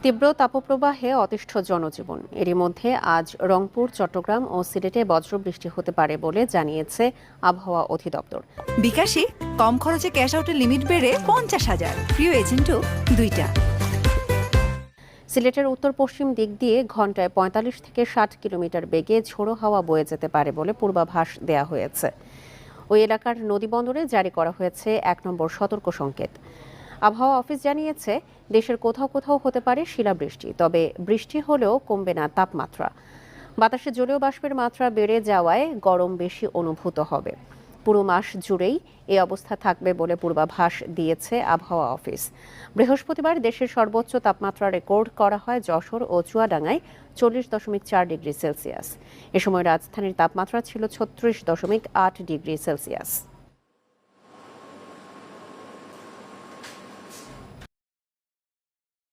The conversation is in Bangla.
তীব্র তাপপ্রবাহে অতিষ্ঠ জনজীবন। এরই মধ্যে আজ রংপুর, চট্টগ্রাম ও সিলেটে বজ্রবৃষ্টি হতে পারে বলে জানিয়েছে আবহাওয়া অধিদপ্তর। বিকাশে কম খরচে ক্যাশ আউটের লিমিট বেড়ে 50,000, প্রিয় এজেন্টও 2টা। সিলেটের উত্তর পশ্চিম দিক দিয়ে ঘন্টায় 45 থেকে 60 কিলোমিটার বেগে ঝোড়ো হাওয়া বয়ে যেতে পারে বলে পূর্বাভাস দেয়া হয়েছে। ওই এলাকার নদীবন্দরে জারি করা হয়েছে 1 নম্বর সতর্ক সংকেত। আবহাওয়া অফিস জানিয়েছে, দেশের কোথাও কোথাও হতে পারে শিলাবৃষ্টি, তবে বৃষ্টি হলেও কমবে না তাপমাত্রা। বাতাসে জলীয় বাষ্পের মাত্রা বেড়ে যাওয়ায় গরম বেশি অনুভূত হবে। পুরো মাস জুড়েই এই অবস্থা থাকবে বলে পূর্বাভাস দিয়েছে আবহাওয়া অফিস। বৃহস্পতিবার দেশের সর্বোচ্চ তাপমাত্রা রেকর্ড করা হয় যশোর ও চুয়াডাঙ্গায় 40.4 ডিগ্রি সেলসিয়াস। এ সময় রাজধানীর তাপমাত্রা ছিল 36.8 ডিগ্রি সেলসিয়াস।